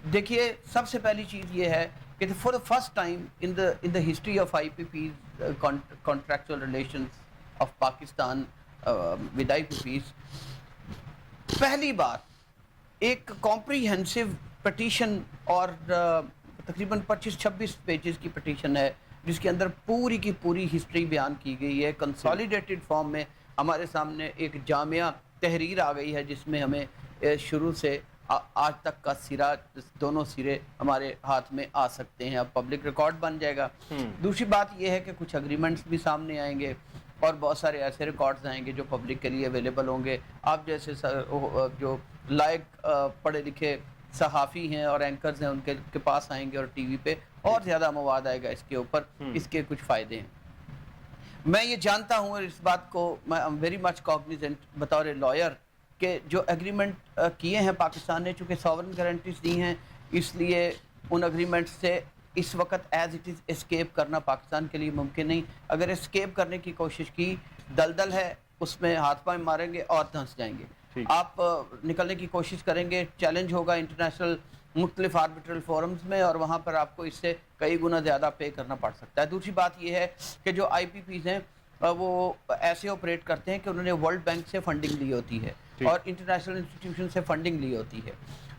C: देखिए, सबसे पहली चीज़ ये है कि for the first time in the history of IPPs contractual relations of Pakistan with IPPs, पहली बार एक कॉम्प्रीहेंसिव पटिशन और तकरीबन 25-26 पेजेस की पटिशन है जिसके अंदर पूरी की पूरी हिस्ट्री बयान की गई है। कंसोलिडेटेड फॉर्म में हमारे सामने एक जामिया तहरीर आ गई है जिसमें हमें शुरू से आज तक का सिरा, दोनों सिरे हमारे हाथ में आ सकते हैं, अब पब्लिक रिकॉर्ड बन जाएगा। दूसरी बात यह है कि कुछ एग्रीमेंट्स भी सामने आएंगे और बहुत सारे ऐसे रिकॉर्ड्स आएंगे जो पब्लिक के लिए अवेलेबल होंगे। आप जैसे जो लायक पढ़े लिखे सहाफ़ी हैं और एंकर्स हैं उनके पास आएंगे और टीवी पे और ज़्यादा मवाद आएगा इसके ऊपर। इसके कुछ फ़ायदे हैं, मैं ये जानता हूँ और इस बात को मैं वेरी मच कॉग्निजेंट बतौर लॉयर के जो एग्रीमेंट किए हैं पाकिस्तान ने, चूँकि सॉवरेन गारंटीज दी हैं, इसलिए उन एग्रीमेंट से इस वक्त एज इट इज़ एस्केप करना पाकिस्तान के लिए मुमकिन नहीं। अगर एस्केप करने की कोशिश की, दलदल है उसमें हाथ पाँव मारेंगे और धंस जाएंगे। आप निकलने की कोशिश करेंगे, चैलेंज होगा इंटरनेशनल मुख्तलिफ आर्बिट्रल फोरम्स में और वहाँ पर आपको इससे कई गुना ज़्यादा पे करना पड़ सकता है। दूसरी बात यह है कि जो IPPs हैं वो ऐसे ऑपरेट करते हैं कि उन्होंने वर्ल्ड बैंक से फंडिंग ली होती है और इंटरनेशनल इंस्टीट्यूशन से फंडिंग ली होती है,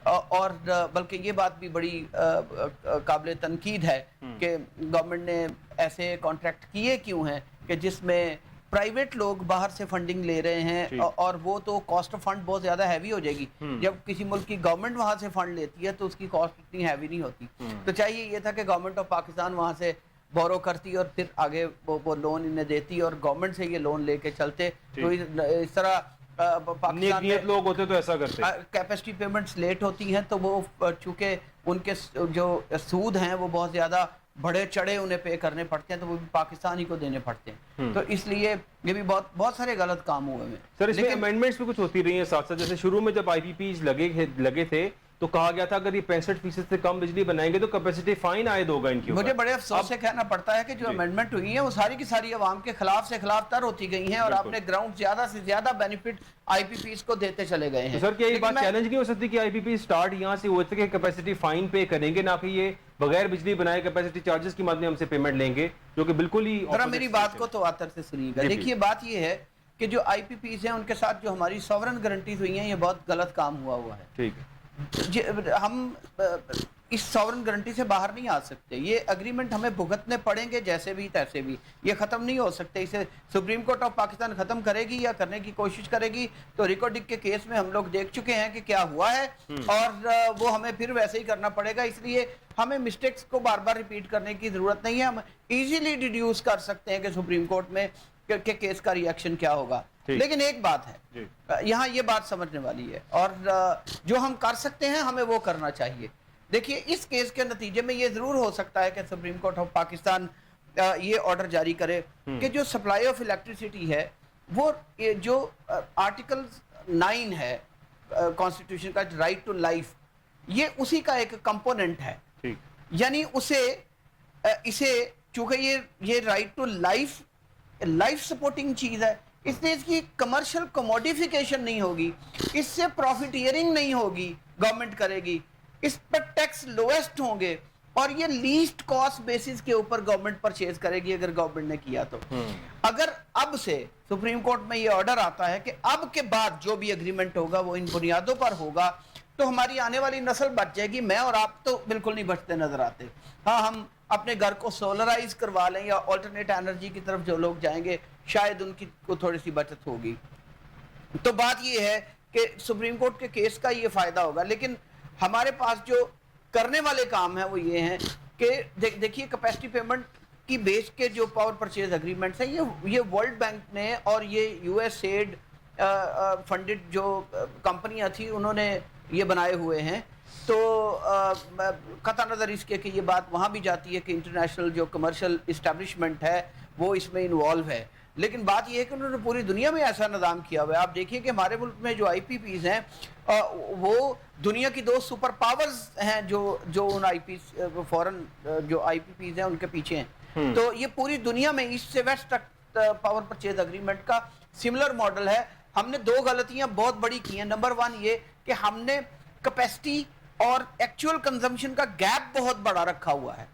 C: और बल्कि ये बात भी बड़ी काबिल तनकीद है कि गवर्नमेंट ने ऐसे कॉन्ट्रैक्ट किए क्यों हैं कि जिसमें प्राइवेट लोग बाहर से फंडिंग ले रहे हैं और वो तो कॉस्ट ऑफ फंड बहुत ज़्यादा हैवी हो जाएगी। जब किसी मुल्क की गवर्नमेंट वहाँ से फंड लेती है तो उसकी कॉस्ट इतनी हैवी नहीं होती। तो चाहिए ये था कि गवर्नमेंट ऑफ पाकिस्तान वहाँ से बोरो करती और फिर आगे वो लोन इन्हें देती और गवर्नमेंट से ये लोन लेके चलते। तो इस तरह पाकिस्तान में
A: लोग होते तो ऐसा करते,
C: कैपेसिटी पेमेंट्स लेट होती हैं तो वो चूँकि उनके जो सूद हैं वो बहुत ज़्यादा बड़े चढ़े उन्हें पे करने पड़ते हैं, तो वो भी पाकिस्तान ही को देने पड़ते हैं। तो इसलिए ये भी बहुत सारे गलत काम हुए हैं।
A: सर, इसमें अमेंडमेंट्स भी कुछ होती रही हैं साथ साथ। जैसे शुरू में जब IPPs लगे थे तो कहा गया था अगर ये 65% से कम बिजली बनाएंगे तो कैपेसिटी फाइन आयद होगा इनके ऊपर।
C: मुझे बड़े अफसोस से कहना पड़ता है कि जो अमेंडमेंट हुई है वो सारी की सारी अवाम के खिलाफ से खिलाफ तर होती गई हैं और आपने ग्राउंड ज्यादा से ज्यादा बेनिफिट IPPs को देते चले गए हैं।
A: तो सर, क्या ये बात चैलेंज नहीं हो सकती कि IPP स्टार्ट यहाँ से हुए थे कि कैपेसिटी फाइन पे करेंगे, ना कि ये बगैर बिजली बनाए कैपेसिटी चार्जेस के माध्यम से पेमेंट लेंगे, जो कि बिल्कुल ही
C: मेरी बात को तो आतर से सुनिएगा। देखिए, बात ये है कि जो IPPs हैं उनके साथ जो हमारी सॉवरेन गारंटीज हुई हैं ये बहुत गलत काम हुआ है।
A: ठीक है,
C: हम इस सॉवरन गारंटी से बाहर नहीं आ सकते। ये एग्रीमेंट हमें भुगतने पड़ेंगे जैसे भी तैसे भी, ये ख़त्म नहीं हो सकते। इसे सुप्रीम कोर्ट ऑफ पाकिस्तान ख़त्म करेगी या करने की कोशिश करेगी, तो रिकॉर्डिंग के केस में हम लोग देख चुके हैं कि क्या हुआ है, और वो हमें फिर वैसे ही करना पड़ेगा। इसलिए हमें मिस्टेक्स को बार बार रिपीट करने की ज़रूरत नहीं है। हम ईजिली डिड्यूस कर सकते हैं कि सुप्रीम कोर्ट में के केस का रिएक्शन क्या होगा। लेकिन एक बात है, यहाँ ये बात समझने वाली है, और जो हम कर सकते हैं हमें वो करना चाहिए। देखिए, इस केस के नतीजे में ये जरूर हो सकता है कि सुप्रीम कोर्ट ऑफ पाकिस्तान ये ऑर्डर जारी करे कि जो सप्लाई ऑफ इलेक्ट्रिसिटी है वो जो आर्टिकल 9 है कॉन्स्टिट्यूशन का, राइट टू लाइफ, ये उसी का एक कंपोनेंट है। यानी इसे चूंकि ये राइट टू लाइफ सपोर्टिंग चीज है, इसलिए इसकी कमर्शियल कमोडिफिकेशन नहीं होगी, इससे प्रॉफिटियरिंग नहीं होगी, गवर्नमेंट करेगी, इस पर टैक्स लोएस्ट होंगे, और ये लीस्ट कॉस्ट बेसिस के ऊपर गवर्नमेंट परचेज करेगी अगर गवर्नमेंट ने किया तो। अगर अब से सुप्रीम कोर्ट में ये ऑर्डर आता है कि अब के बाद जो भी एग्रीमेंट होगा वो इन बुनियादों पर होगा, तो हमारी आने वाली नस्ल बच जाएगी। मैं और आप तो बिल्कुल नहीं बचते नजर आते। हाँ, हम अपने घर को सोलराइज करवा लें या ऑल्टरनेट एनर्जी की तरफ जो लोग जाएंगे, शायद उनकी को थोड़ी सी बचत होगी। तो बात ये है कि सुप्रीम कोर्ट के केस का ये फायदा होगा, लेकिन हमारे पास जो करने वाले काम है वो ये हैं कि देखिए, कैपेसिटी पेमेंट की बेस के जो पावर परचेज एग्रीमेंट्स हैं, ये वर्ल्ड बैंक ने और ये यूएसएड फंडेड जो कंपनियां थी उन्होंने ये बनाए हुए हैं। तो कतई नज़र इसके कि ये बात वहाँ भी जाती है कि इंटरनेशनल जो कमर्शियल इस्टेब्लिशमेंट है वो इसमें इन्वॉल्व है, लेकिन बात ये है कि उन्होंने पूरी दुनिया में ऐसा निज़ाम किया हुआ है। आप देखिए कि हमारे मुल्क में जो IPPs हैं वो दुनिया की 2 सुपर पावर्स हैं जो उन IPs फॉरेन जो IPPs हैं उनके पीछे हैं। तो ये पूरी दुनिया में ईस्ट से वेस्ट तक पावर परचेज एग्रीमेंट का सिमिलर मॉडल है। हमने 2 गलतियां बहुत बड़ी की हैं। नंबर 1 ये कि हमने कैपेसिटी और एक्चुअल कंजम्पशन का गैप बहुत बड़ा रखा हुआ है।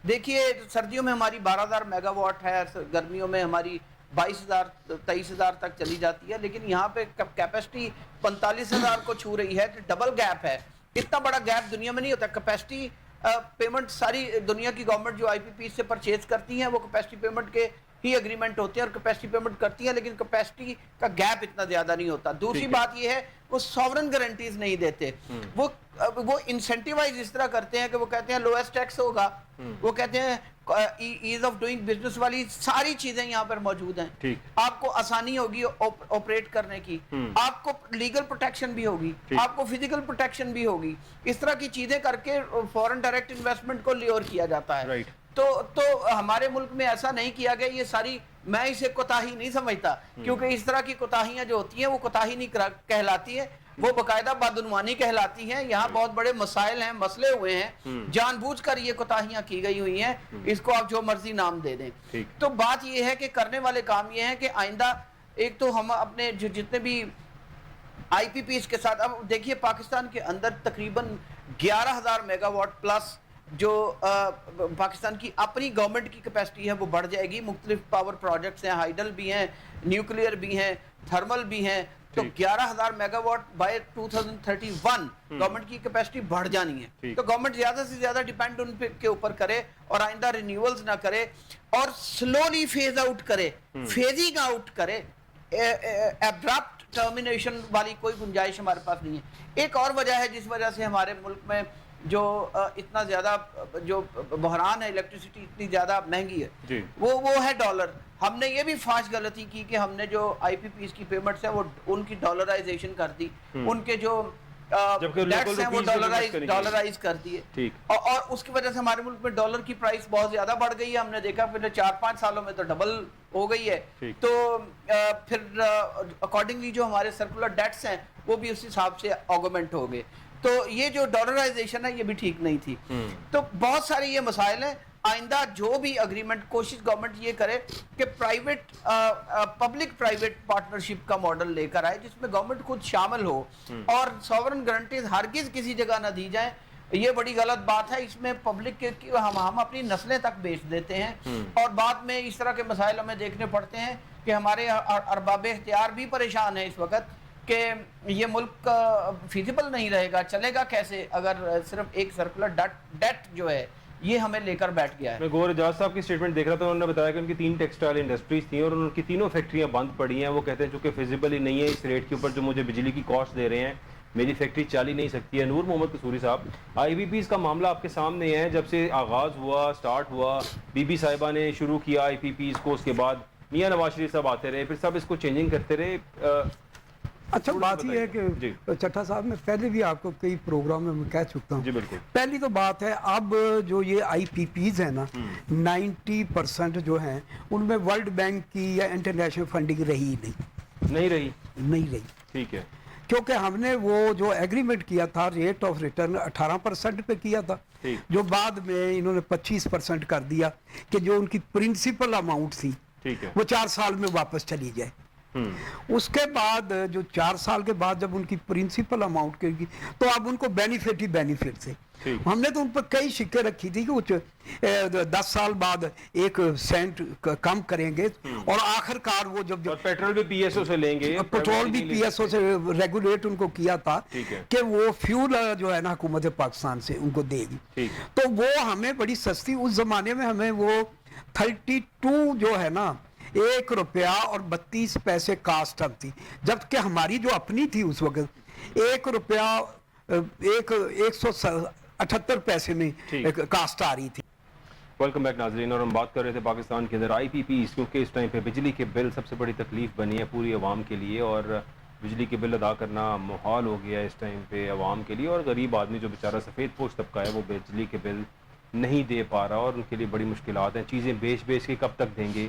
C: देखिए, सर्दियों में हमारी 12,000 मेगावाट है, गर्मियों में हमारी 22,000 23,000 तक चली जाती है, लेकिन यहाँ पे कैपेसिटी 45,000 को छू रही है, तो डबल गैप है। इतना बड़ा गैप दुनिया में नहीं होता। कैपेसिटी पेमेंट सारी दुनिया की गवर्नमेंट जो IPP से परचेज करती हैं वो कैपेसिटी पेमेंट के ही एग्रीमेंट होते हैं और कैपेसिटी पेमेंट करती है, लेकिन कैपेसिटी का गैप इतना ज्यादा नहीं होता। दूसरी बात ये है, वो सॉवरन गारंटीज नहीं देते। वो इंसेंटिवाइज इस तरह करते हैं कि वो कहते हैं लोएस्ट टैक्स होगा, वो कहते हैं ईज ऑफ डूइंग बिजनेस वाली सारी चीजें यहाँ पर मौजूद हैं। आपको आसानी होगी ऑपरेट करने की, आपको लीगल प्रोटेक्शन भी होगी, आपको फिजिकल प्रोटेक्शन भी होगी। इस तरह की चीजें करके फॉरेन डायरेक्ट इन्वेस्टमेंट को ल्योर किया जाता है। तो हमारे मुल्क में ऐसा नहीं किया गया। ये सारी, मैं इसे कोताही नहीं समझता, क्योंकि इस तरह की कोताहियां जो होती हैं वो कोताही नहीं कहलाती है, वो बकायदा बदउनवानी कहलाती हैं। यहाँ बहुत बड़े मसाइल हैं, मसले हुए हैं, जानबूझकर ये कोताहियां की गई हुई हैं, इसको आप जो मर्जी नाम दे दें। तो बात ये है कि करने वाले काम ये है कि आइंदा एक तो हम अपने जितने भी IPPs के साथ, अब देखिए पाकिस्तान के अंदर तकरीबन 11,000 मेगावाट प्लस जो पाकिस्तान की अपनी गवर्नमेंट की कैपेसिटी है वो बढ़ जाएगी। मुख्तलिफ पावर प्रोजेक्ट्स हैं, हाइडल भी हैं, न्यूक्लियर भी हैं, थर्मल भी हैं। तो 11,000 मेगावाट बाय 2031 गवर्नमेंट की कैपेसिटी बढ़ जानी है। तो गवर्नमेंट ज्यादा से ज्यादा डिपेंड उन के ऊपर करे और आइंदा रिन्यूअल्स ना करे और स्लोली फेज आउट करे, फेजिंग आउट करे। एब्रप्ट टर्मिनेशन वाली कोई गुंजाइश हमारे पास नहीं है। एक और वजह है जिस वजह से हमारे मुल्क में जो इतना ज्यादा जो बहरान है, इलेक्ट्रिसिटी इतनी ज्यादा महंगी है, वो है डॉलर। हमने ये भी फाश गलती की कि हमने जो IPPs की पेमेंट्स है वो उनकी डॉलराइजेशन कर दी, उनके जो डेट्स हैं वो डॉलराइज कर दिए, और उसकी वजह से हमारे मुल्क में डॉलर की प्राइस बहुत ज्यादा बढ़ गई है। हमने देखा पिछले 4-5 सालों में तो डबल हो गई है। तो फिर अकॉर्डिंगली जो हमारे सर्कुलर डेट्स हैं वो भी उस हिसाब से ऑगमेंट हो गए। तो ये जो डॉलराइजेशन है ये भी ठीक नहीं थी। तो बहुत सारे ये मसाइल हैं। आइंदा जो भी एग्रीमेंट, कोशिश गवर्नमेंट ये करे कि प्राइवेट पब्लिक प्राइवेट पार्टनरशिप का मॉडल लेकर आए जिसमें गवर्नमेंट खुद शामिल हो और सॉवरन गारंटीज हरगिज किसी जगह ना दी जाए। ये बड़ी गलत बात है। इसमें पब्लिक के हम अपनी नस्लें तक बेच देते हैं और बाद में इस तरह के मसाइल हमें देखने पड़ते हैं कि हमारे अरबाब इख्तियार भी परेशान है इस वक्त کہ یہ ملک فیزیبل نہیں رہے گا, چلے گا کیسے اگر صرف ایک سرکولر ڈیٹ جو ہے یہ ہمیں لے کر بیٹھ گیا ہے.
A: میں گور اجاز صاحب کی اسٹیٹمنٹ دیکھ رہا تھا, انہوں نے بتایا کہ ان کی 3 ٹیکسٹائل انڈسٹریز تھیں اور ان کی تینوں فیکٹریاں بند پڑی ہیں. وہ کہتے ہیں چونکہ فیزیبل ہی نہیں ہے اس ریٹ کے اوپر جو مجھے بجلی کی کاسٹ دے رہے ہیں, میری فیکٹری چل ہی نہیں سکتی ہے. نور محمد قصوری صاحب, آئی بی پیز کا معاملہ آپ کے سامنے ہے, جب سے آغاز ہوا, سٹارٹ ہوا, بی بی صاحبہ نے شروع کیا آئی پی پیز کو, اس کے بعد میاں نواز شریف صاحب آتے رہے, پھر سب اس کو چینجنگ کرتے رہے.
B: اچھا بات یہ ہے کہ چٹھا صاحب میں پہلے بھی آپ کو کئی پروگرام میں کہہ چکتا ہوں.
A: جی بالکل.
B: پہلی تو بات ہے اب جو یہ آئی پی پیز ہیں نا 90% جو ہیں ان میں ورلڈ بینک کی یا انٹرنیشنل فنڈنگ رہی نہیں رہی.
A: ٹھیک ہے.
B: کیونکہ ہم نے وہ جو ایگریمنٹ کیا تھا ریٹ آف ریٹرن 18% پہ کیا تھا, جو بعد میں انہوں نے 25% کر دیا کہ جو ان کی پرنسپل اماؤنٹ تھی وہ 4 سال میں واپس چلی جائے. اس کے بعد جو 4 سال کے بعد جب ان کی پرنسپل اماؤنٹ کرے گی تو اب ان کو بینیفٹ ہی بینیفٹ تھے. ہم نے تو ان پر کئی شکے رکھی تھی کہ کچھ 10 سال بعد 1 سینٹ کم کریں گے اور آخر کار وہ جب
A: پیٹرول بھی پی ایس او سے لیں گے,
B: پیٹرول بھی پی ایس او سے ریگولیٹ ان کو کیا تھا کہ وہ فیول جو ہے نا حکومت پاکستان سے ان کو دے گی, تو وہ ہمیں بڑی سستی, اس زمانے میں ہمیں وہ 32 جو ہے نا 1 روپیہ اور 32 پیسے کاسٹ اب تھی, جبکہ ہماری جو اپنی تھی اس وقت 1 روپیہ 178 پیسے میں کاسٹ آ رہی تھی.
A: ویلکم بیک ناظرین, اور ہم بات کر رہے تھے پاکستان کے اندر آئی پی پیز, کیونکہ اس ٹائم پہ بجلی کے بل سب سے بڑی تکلیف بنی ہے پوری عوام کے لیے, اور بجلی کے بل ادا کرنا محال ہو گیا ہے اس ٹائم پہ عوام کے لیے, اور غریب آدمی جو بیچارہ سفید پوش طبقہ ہے وہ بجلی کے بل نہیں دے پا رہا اور ان کے لیے بڑی مشکلات ہیں. چیزیں بیچ کے کب تک دیں گے,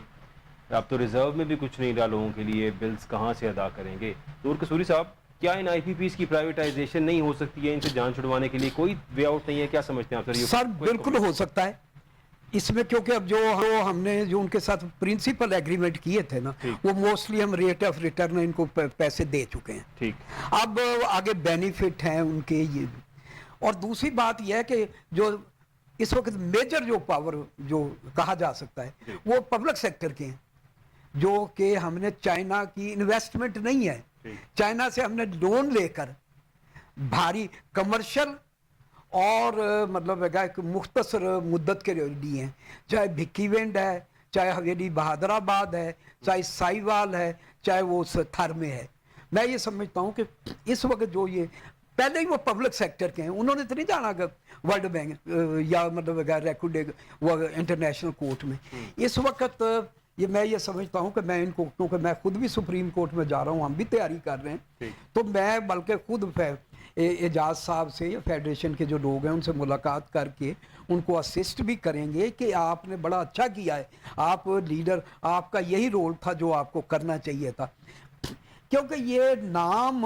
A: اب تو ریزرو میں بھی کچھ نہیں رہا لوگوں کے لیے, بلز کہاں سے ادا کریں گے. نور قصوری صاحب, کیا ان آئی پی پیز کی پرائیویٹائزیشن نہیں ہو سکتی ہے, ان سے جان چھڑوانے کے لیے کوئی وے آؤٹ نہیں ہے, کیا سمجھتے ہیں آپ سر؟
B: سر بالکل ہو سکتا ہے اس میں, کیونکہ اب جو ہم نے جو ان کے ساتھ پرنسپل ایگریمنٹ کیے تھے نا وہ موسٹلی ہم ریٹ آف ریٹرن ان کو پیسے دے چکے ہیں. اب آگے بینیفٹ ہیں ان کے یہ. اور دوسری بات یہ ہے کہ جو اس وقت میجر جو پاور جو کہا جا سکتا ہے وہ پبلک سیکٹر کے ہیں, جو کہ ہم نے چائنا کی انویسٹمنٹ نہیں ہے, چائنا سے ہم نے لون لے کر بھاری کمرشل اور مطلب ایک مختصر مدت کے لیے ہیں, چاہے بھکی وینڈ ہے, چاہے حویلی بہادر آباد ہے, چاہے سائیوال ہے, چاہے وہ تھر میں ہے. میں یہ سمجھتا ہوں کہ اس وقت جو یہ پہلے ہی وہ پبلک سیکٹر کے ہیں, انہوں نے تو نہیں جانا کہ ورلڈ بینک یا مطلب ریکوڈ وہ انٹرنیشنل کورٹ میں. اس وقت میں یہ سمجھتا ہوں کہ میں ان کو, کیونکہ میں خود بھی سپریم کورٹ میں جا رہا ہوں, ہم بھی تیاری کر رہے ہیں, تو میں بلکہ خود اعجاز صاحب سے یا فیڈریشن کے جو لوگ ہیں ان سے ملاقات کر کے ان کو اسسٹ بھی کریں گے کہ آپ نے بڑا اچھا کیا ہے, آپ لیڈر, آپ کا یہی رول تھا جو آپ کو کرنا چاہیے تھا. کیونکہ یہ نام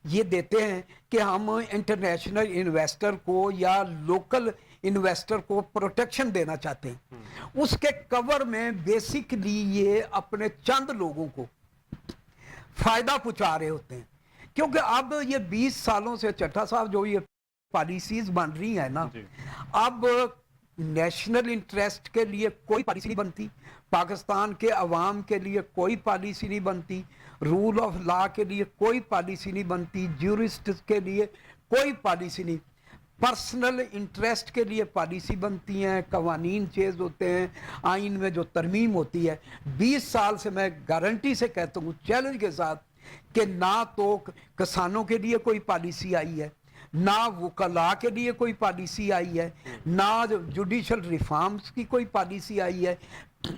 B: یہ دیتے ہیں کہ ہم انٹرنیشنل انویسٹر کو یا لوکل انویسٹر کو پروٹیکشن دینا چاہتے ہیں, اس کے کور میں بیسکلی یہ اپنے چند لوگوں کو فائدہ پہنچا رہے ہوتے ہیں. کیونکہ اب یہ 20 سالوں سے چٹھا صاحب جو یہ پالیسیز بن رہی ہیں نا, اب نیشنل انٹرسٹ کے لیے کوئی پالیسی نہیں بنتی, پاکستان کے عوام کے لیے کوئی پالیسی نہیں بنتی, رول آف لا کے لیے کوئی پالیسی نہیں بنتی, جیورسٹ کے لیے کوئی پالیسی نہیں, پرسنل انٹرسٹ کے لیے پالیسی بنتی ہیں, قوانین چیز ہوتے ہیں, آئین میں جو ترمیم ہوتی ہے. 20 سال سے میں گارنٹی سے کہتا ہوں چیلنج کے ساتھ کہ نہ تو کسانوں کے لیے کوئی پالیسی آئی ہے, نہ وکلاء کے لیے کوئی پالیسی آئی ہے, نہ جوڈیشل ریفارمز کی کوئی پالیسی آئی ہے,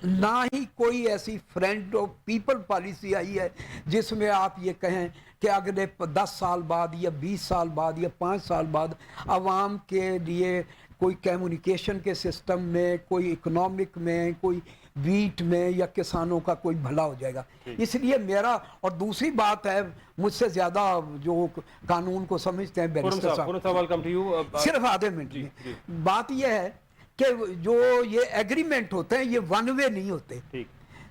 B: نہ ہی کوئی ایسی فرینڈ آف پیپل پالیسی آئی ہے جس میں آپ یہ کہیں کہ اگلے 10 سال بعد یا 20 سال بعد یا 5 سال بعد عوام کے لیے کوئی کمیونیکیشن کے سسٹم میں, کوئی اکنامک میں, کوئی ویٹ میں یا کسانوں کا کوئی بھلا ہو جائے گا. اس لیے میرا, اور دوسری بات ہے مجھ سے زیادہ جو قانون کو سمجھتے ہیں بیرسٹر صاحب, صرف آدھے منٹ میں بات یہ ہے کہ جو یہ ایگریمنٹ ہوتے ہیں یہ ون وے نہیں ہوتے.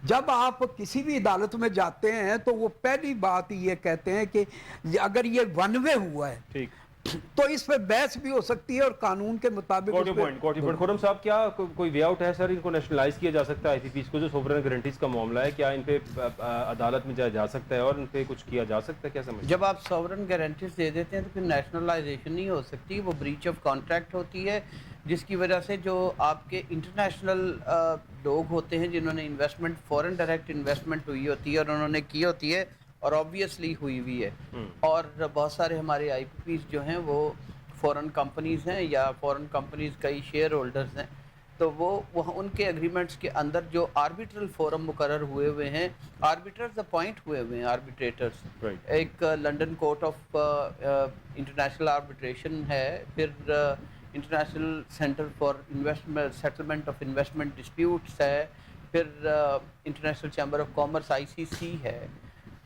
B: جب آپ کسی بھی عدالت میں جاتے ہیں تو وہ پہلی بات یہ کہتے ہیں کہ اگر یہ ون وے ہوا ہے تو اس پہ بحث بھی ہو سکتی ہے اور قانون کے مطابق
A: خرم صاحب کیا کوئی وے آؤٹ ہے سر؟ ان کو نیشنلائز کیا جا سکتا ہے آئی پی پیز کو، جو سوورن گارنٹیز کا معاملہ ہے، کیا ان پہ عدالت میں جا سکتا ہے اور ان پہ کچھ کیا جا سکتا ہے؟ کیا سمجھ
C: جب آپ سوورن گارنٹیز دے دیتے ہیں تو پھر نیشنلائزیشن نہیں ہو سکتی، وہ بریچ آف کانٹریکٹ ہوتی ہے، جس کی وجہ سے جو آپ کے انٹرنیشنل لوگ ہوتے ہیں جنہوں نے انویسٹمنٹ، فورن ڈائریکٹ انویسٹمنٹ ہوئی ہوتی ہے اور انہوں نے کی ہوتی ہے اور آبویسلی ہوئی ہوئی ہے، اور بہت سارے ہمارے آئی پی پیز جو ہیں وہ فورن کمپنیز ہیں یا فورن کمپنیز کئی شیئر ہولڈرز ہیں، تو وہ ان کے اگریمنٹس کے اندر جو آربیٹرل فورم مقرر ہوئے ہیں، آربیٹرز اپوائنٹ ہوئے ہیں، آربیٹریٹرز، ایک London court of international arbitration ہے، پھر international centre for investment settlement of investment disputes ہے، پھر international chamber of commerce ICC ہے.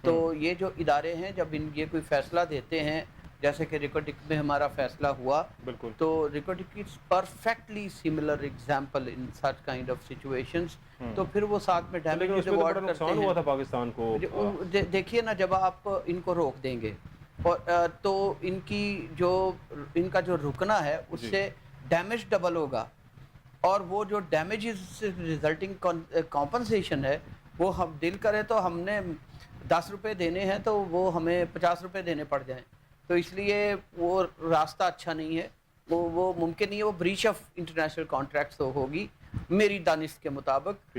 C: تو یہ جو ادارے ہیں جب یہ کوئی فیصلہ دیتے ہیں، جیسے کہ ریکوٹک میں ہمارا فیصلہ ہوا،
A: بالکل،
C: تو Reko Diq is perfectly similar example in such kind of situations. تو پھر وہ ساتھ میں ڈیمیجز ایوارڈ کرتے ہیں.
A: ہوا تھا پاکستان کو.
C: دیکھیے نا، جب آپ ان کو روک دیں گے اور تو ان کا جو رکنا ہے اس سے ڈیمیج ڈبل ہوگا، اور وہ جو ڈیمیجز سے ریزلٹنگ کمپنسیشن ہے وہ ہم دل کرے تو ہم نے 10 روپے دینے ہیں تو وہ ہمیں 50 روپے دینے پڑ جائیں. تو اس لیے وہ راستہ اچھا نہیں ہے، وہ ممکن نہیں ہے، وہ بریچ آف انٹرنیشنل کانٹریکٹس ہوگی میری دانش کے مطابق،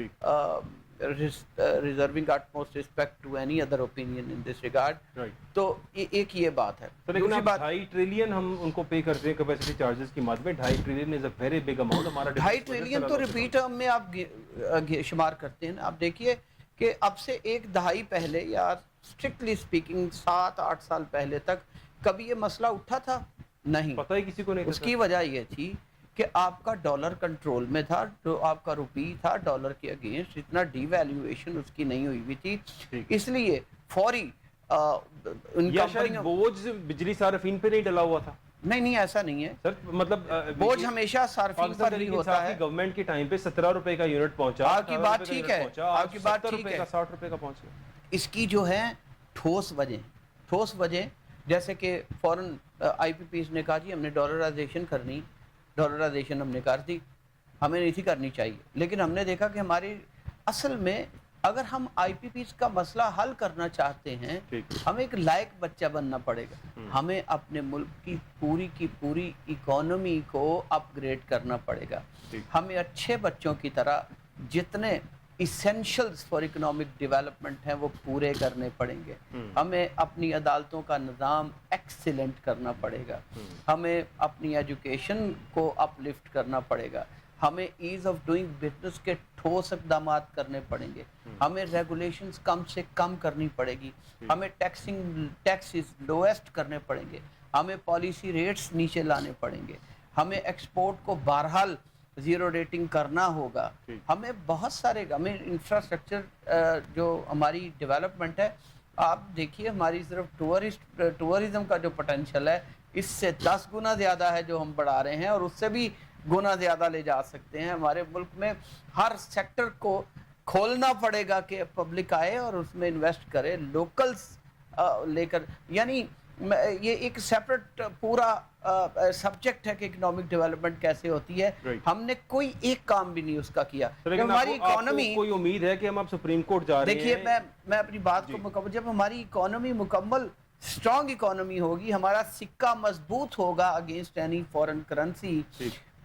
C: reserving utmost respect to any other opinion in this regard. تو ایک یہ بات ہے.
A: لیکن 2.5 ٹریلین ہم ان کو پے کرتے ہیں کیپیسٹی چارجز کی مد میں. 2.5 trillion is a very big amount. ہمارا
C: 2.5 ٹریلین تو ریپیٹ میں آپ شمار کرتے ہیں. آپ دیکھیے کہ اب سے ایک دہائی پہلے یا اسٹرکٹلی اسپیکنگ 7-8 سال پہلے تک کبھی یہ مسئلہ اٹھا تھا؟ نہیں،
A: پتہ ہی کسی کو نہیں.
C: اس کی وجہ یہ تھی کہ آپ کا ڈالر کنٹرول میں تھا، جو آپ کا روپی تھا ڈالر کے اگینسٹ، اتنا ڈی ویلیویشن اس کی نہیں ہوئی ہوئی تھی. اس لیے فوری ان
A: کمپنیوں بوجھ بجلی صارفین پہ نہیں ڈلا ہوا تھا.
C: نہیں ایسا نہیں ہے سر،
A: مطلب
C: بوجھ ہمیشہ صارفین پر ہی ہوتا ہے.
A: گورنمنٹ کے ٹائم پہ 17 روپے کا یونٹ پہنچا.
C: آپ کی بات ٹھیک ہے، آپ کی بات ٹھیک ہے،
A: 60 روپے کا پہنچا.
C: اس کی جو ہے ٹھوس وجہ جیسے کہ فورن آئی پی پیز نے کہا جی ہم نے ڈالرائزیشن کرنی، ڈالرائزیشن ہم نے کر دی، ہمیں نہیں تھی کرنی چاہیے. لیکن ہم نے دیکھا کہ ہماری اصل میں اگر ہم آئی پی پیز کا مسئلہ حل کرنا چاہتے ہیں، ہمیں ایک لائق بچہ بننا پڑے گا. ہمیں اپنے ملک کی پوری اکانومی کو اپ گریڈ کرنا پڑے گا. ہمیں اچھے بچوں کی طرح جتنے ایسینشلز فار اکنامک ڈیولپمنٹ ہیں وہ پورے کرنے پڑیں گے. ہمیں اپنی عدالتوں کا نظام ایکسیلنٹ کرنا پڑے گا. ہمیں اپنی ایجوکیشن کو اپ لفٹ کرنا پڑے گا. ہمیں ایز آف ڈوئنگ بزنس کے ٹھوس اقدامات کرنے پڑیں گے. ہمیں ریگولیشنز کم سے کم کرنی پڑے گی. ہمیں ٹیکسز لویسٹ کرنے پڑیں گے. ہمیں پالیسی ریٹس نیچے لانے پڑیں گے. ہمیں ایکسپورٹ کو بہرحال زیرو ریٹنگ کرنا ہوگا. ہمیں بہت سارے انفراسٹرکچر جو ہماری ڈیولپمنٹ ہے، آپ دیکھیے ہماری صرف ٹورزم کا جو پوٹینشیل ہے اس سے 10 گنا زیادہ ہے جو ہم بڑھا رہے ہیں، اور اس سے بھی گنا زیادہ لے جا سکتے ہیں. ہمارے ملک میں ہر سیکٹر کو کھولنا پڑے گا کہ پبلک آئے اور اس میں انویسٹ کرے، لوکلز لے کر. یعنی یہ ایک سیپریٹ پورا سبجیکٹ ہے کہ اکنامک ڈیولپمنٹ کیسے ہوتی ہے. ہم نے کوئی ایک کام بھی نہیں اس کا کیا. ہماری اکانومی،
A: کوئی امید ہے کہ ہم اب سپریم کورٹ جا رہے ہیں؟
C: دیکھیے میں اپنی بات کو مکمل، جب ہماری اکانومی مکمل اسٹرانگ اکانومی ہوگی، ہمارا سکہ مضبوط ہوگا اگینسٹ اینی فورن کرنسی،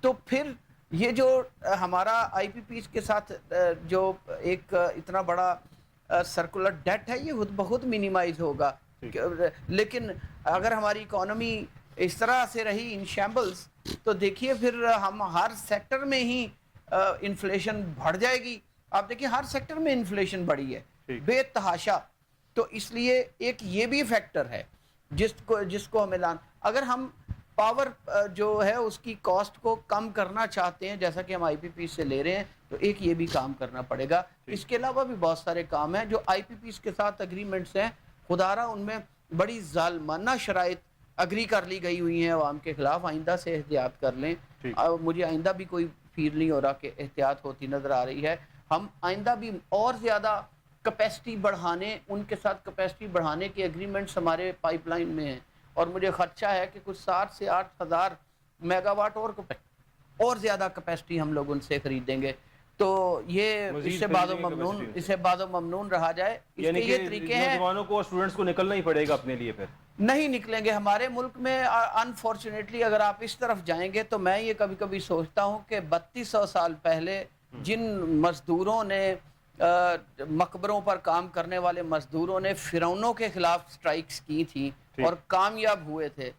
C: تو پھر یہ جو ہمارا آئی پی پیز کے ساتھ جو ایک اتنا بڑا سرکولر ڈیٹ ہے یہ خود بخود منیمائز ہوگا. لیکن اگر ہماری اکانومی اس طرح سے رہی ان شیمبلز تو دیکھیے پھر ہم ہر سیکٹر میں ہی انفلیشن بڑھ جائے گی. آپ دیکھیے ہر سیکٹر میں انفلیشن بڑھی ہے بے تحاشا. تو اس لیے ایک یہ بھی فیکٹر ہے جس کو ہمیں اگر ہم پاور جو ہے اس کی کاسٹ کو کم کرنا چاہتے ہیں جیسا کہ ہم آئی پی پی سے لے رہے ہیں، تو ایک یہ بھی کام کرنا پڑے گا. اس کے علاوہ بھی بہت سارے کام ہیں جو آئی پی پیز کے ساتھ اگریمنٹس ہیں، خدارہ ان میں بڑی ظالمانہ شرائط اگری کر لی گئی ہوئی ہیں عوام کے خلاف. آئندہ سے احتیاط کر لیں. مجھے آئندہ بھی کوئی فیل نہیں ہو رہا کہ احتیاط ہوتی نظر آ رہی ہے. ہم آئندہ بھی اور زیادہ کیپیسٹی بڑھانے، ان کے ساتھ کیپیسٹی بڑھانے کے اگریمنٹس ہمارے پائپ لائن میں ہیں، اور مجھے خدشہ ہے کہ کچھ 7 سے 8 ہزار میگا واٹ اور زیادہ کیپیسٹی ہم لوگ ان سے خریدیں گے. تو یہ اس سے بعض و ممنون رہا جائے. اس کے یہ طریقے ہیں,
A: نوجوانوں کو اور اسٹوڈنٹس کو نکلنا ہی پڑے گا اپنے لیے. پھر
C: نہیں نکلیں گے ہمارے ملک میں. انفارچونیٹلی اگر آپ اس طرف جائیں گے تو میں یہ کبھی کبھی سوچتا ہوں کہ 3200 سال پہلے جن مزدوروں نے مقبروں پر کام کرنے والے مزدوروں نے فرعونوں کے خلاف سٹرائکس کی تھی اور کامیاب ہوئے تھے,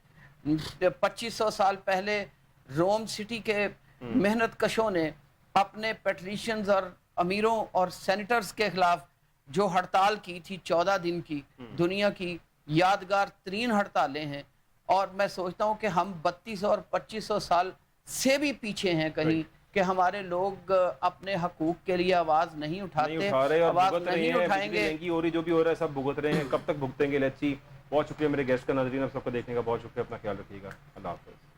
C: 2500 سال پہلے روم سٹی کے محنت کشوں نے اپنے پیٹریشنز اور امیروں اور سینیٹرز کے خلاف جو ہڑتال کی تھی 14 دن کی, دنیا کی یادگار ترین ہڑتالیں ہیں. اور میں سوچتا ہوں کہ ہم 3200 اور 2500 سال سے بھی پیچھے ہیں کہیں کہ ہمارے لوگ اپنے حقوق کے لیے آواز نہیں اٹھاتے, آواز نہیں اٹھائیں گے.
A: جو بھی ہو رہا ہے سب بھگت رہے ہیں, کب تک بھگتیں گے؟ Let's see. بہت شکریہ میرے گیسٹ کا, ناظرین آپ سب کو دیکھنے کا بہت شکریہ. اپنا خیال رکھیے گا. اللہ حافظ.